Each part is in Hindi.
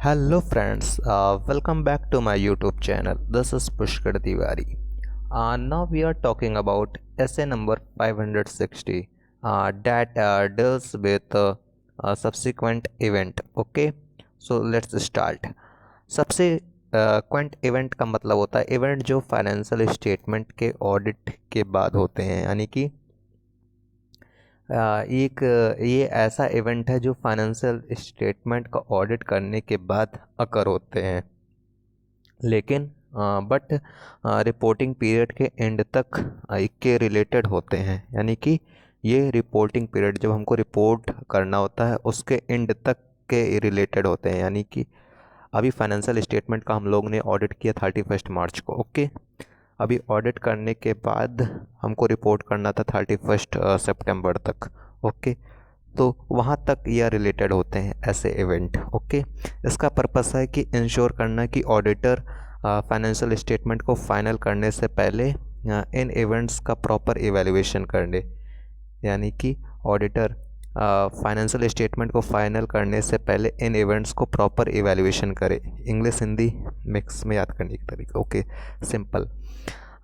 Hello friends, welcome back to my YouTube channel. This is Pushkar Tiwari. Now we are talking about essay number 560 that deals with subsequent event. Okay, so let's start. Subsequent event का मतलब होता है इवेंट जो फाइनेंशियल स्टेटमेंट के ऑडिट के बाद होते हैं, यानी कि एक ये ऐसा इवेंट है जो फाइनेंशियल स्टेटमेंट का ऑडिट करने के बाद अकर होते हैं, लेकिन बट रिपोर्टिंग पीरियड के एंड तक के रिलेटेड होते हैं। यानी कि ये रिपोर्टिंग पीरियड जब हमको रिपोर्ट करना होता है उसके एंड तक के रिलेटेड होते हैं। यानी कि अभी फाइनेंशियल स्टेटमेंट का हम लोग ने ऑडिट किया 31 मार्च को। ओके, अभी ऑडिट करने के बाद हमको रिपोर्ट करना था 31 सितंबर तक। ओके, तो वहाँ तक यह रिलेटेड होते हैं ऐसे इवेंट। ओके, इसका पर्पस है कि इंश्योर करना कि ऑडिटर फाइनेंशियल स्टेटमेंट को फाइनल करने से पहले इन इवेंट्स का प्रॉपर इवैल्यूएशन कर ले। यानी कि ऑडिटर फाइनेंशियल स्टेटमेंट को फाइनल करने से पहले इन इवेंट्स को प्रॉपर इवैल्यूएशन करे। इंग्लिश हिंदी मिक्स में याद करने की तरीका। ओके, सिंपल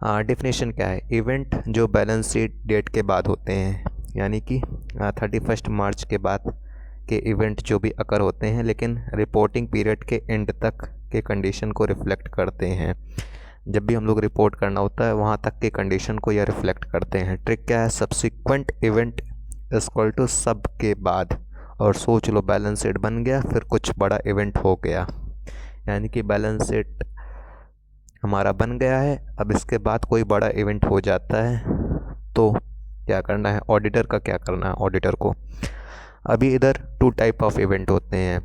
डेफिनेशन क्या है? इवेंट जो बैलेंस शीट डेट के बाद होते हैं, यानी कि 31 मार्च के बाद के इवेंट जो भी अकर होते हैं लेकिन रिपोर्टिंग पीरियड के एंड तक के कंडीशन को रिफ्लेक्ट करते हैं। जब भी हम लोग रिपोर्ट करना होता है वहाँ तक के कंडीशन को यह रिफ्लेक्ट करते हैं। ट्रिक क्या है? सब्सिक्वेंट इवेंट इक्वल टू सब के बाद। और सोच लो, बैलेंस शीट बन गया, फिर कुछ बड़ा इवेंट हो गया, यानी कि बैलेंस शीट हमारा बन गया है, अब इसके बाद कोई बड़ा इवेंट हो जाता है तो क्या करना है? ऑडिटर का क्या करना है? ऑडिटर को अभी इधर टू टाइप ऑफ इवेंट होते हैं,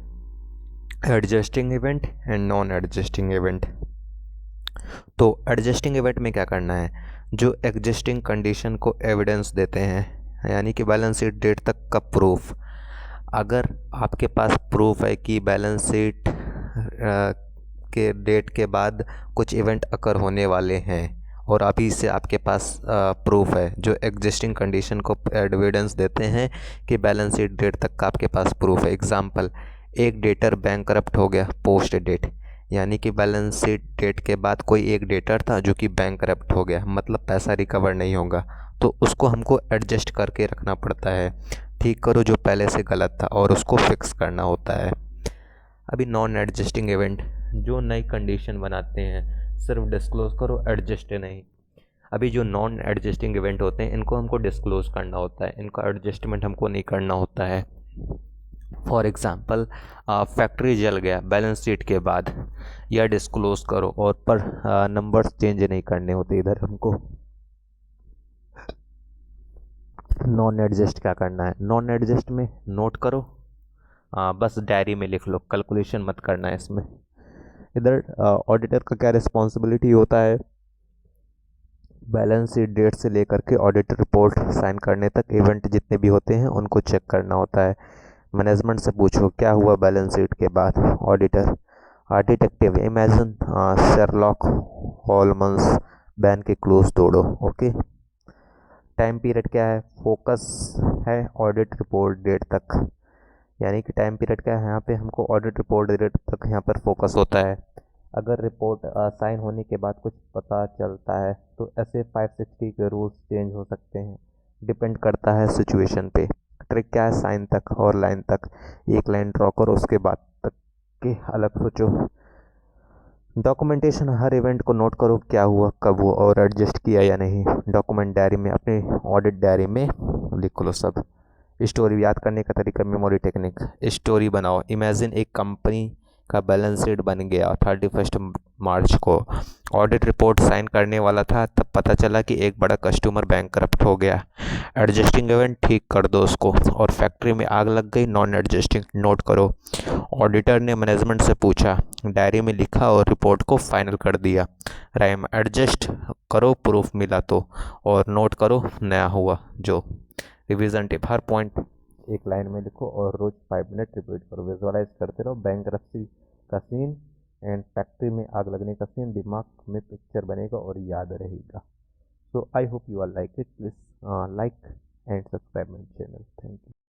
adjusting event and non adjusting event. तो एडजस्टिंग इवेंट में क्या करना है? जो एग्जिस्टिंग कंडीशन को एविडेंस देते हैं, यानी कि बैलेंस शीट डेट तक का प्रूफ। अगर आपके पास प्रूफ है कि बैलेंस शीट के डेट के बाद कुछ इवेंट अकर होने वाले हैं और अभी से आपके पास प्रूफ है, जो एग्जिस्टिंग कंडीशन को एविडेंस देते हैं कि बैलेंस शीट डेट तक का आपके पास प्रूफ है। एग्जांपल, एक डेटर बैंकरप्ट हो गया पोस्ट डेट, यानी कि बैलेंस शीट डेट के बाद कोई एक डेटर था जो कि बैंकरप्ट हो गया, मतलब पैसा रिकवर नहीं होगा, तो उसको हमको एडजस्ट करके रखना पड़ता है। ठीक करो जो पहले से गलत था और उसको फिक्स करना होता है। अभी नॉन एडजस्टिंग इवेंट जो नई कंडीशन बनाते हैं, सिर्फ डिस्क्लोज़ करो, एडजस्ट नहीं। अभी जो नॉन एडजस्टिंग इवेंट होते हैं इनको हमको डिस्क्लोज़ करना होता है, इनका एडजस्टमेंट हमको नहीं करना होता है। फॉर एग्ज़ाम्पल, फैक्ट्री जल गया बैलेंस शीट के बाद, या डिस्क्लोज़ करो, और पर नंबर्स चेंज नहीं करने होते। इधर हमको नॉन एडजस्ट क्या करना है? नॉन एडजस्ट में नोट करो, बस डायरी में लिख लो, कैलकुलेशन मत करना है इसमें। इधर ऑडिटर का क्या रिस्पॉन्सिबिलिटी होता है? बैलेंस शीट डेट से लेकर के ऑडिट रिपोर्ट साइन करने तक इवेंट जितने भी होते हैं उनको चेक करना होता है। मैनेजमेंट से पूछो क्या हुआ बैलेंस शीट के बाद। Auditor detective, imagine Sherlock Holmes, बैन के क्लोज तोड़ो। ओके, टाइम पीरियड क्या है? फोकस है ऑडिट रिपोर्ट डेट तक, यानी कि टाइम पीरियड क्या है? यहाँ पे हमको ऑडिट रिपोर्ट डेट तक यहाँ पर फोकस होता है। अगर रिपोर्ट साइन होने के बाद कुछ पता चलता है तो ऐसे 560 के रूल्स चेंज हो सकते हैं, डिपेंड करता है सिचुएशन पे। ट्रिक क्या है? साइन तक और लाइन तक एक लाइन ड्रॉ करो, उसके बाद तक के अलग सोचो। डॉक्यूमेंटेशन, हर इवेंट को नोट करो, क्या हुआ, कब हुआ और एडजस्ट किया या नहीं। डॉक्यूमेंट डायरी में, अपने ऑडिट डायरी में लिख लो सब। स्टोरी याद करने का तरीका, मेमोरी टेक्निक। स्टोरी बनाओ, इमेजिन एक कंपनी का बैलेंस शीट बन गया 31 मार्च को, ऑडिट रिपोर्ट साइन करने वाला था, तब पता चला कि एक बड़ा कस्टमर बैंकरप्ट हो गया। एडजस्टिंग इवेंट, ठीक कर दो उसको। और फैक्ट्री में आग लग गई, नॉन एडजस्टिंग, नोट करो। ऑडिटर ने मैनेजमेंट से पूछा, डायरी में लिखा और रिपोर्ट को फाइनल कर दिया। राइम, एडजस्ट करो प्रूफ मिला तो, और नोट करो नया हुआ जो। रिवीजन टिप, हर पॉइंट एक लाइन में लिखो और रोज 5 मिनट रिपीट करो। विजुअलाइज करते रहो बैंकरप्सी का सीन एंड फैक्ट्री में आग लगने का सीन, दिमाग में पिक्चर बनेगा और याद रहेगा। So I hope you are like it. Please like and subscribe my channel. Thank you.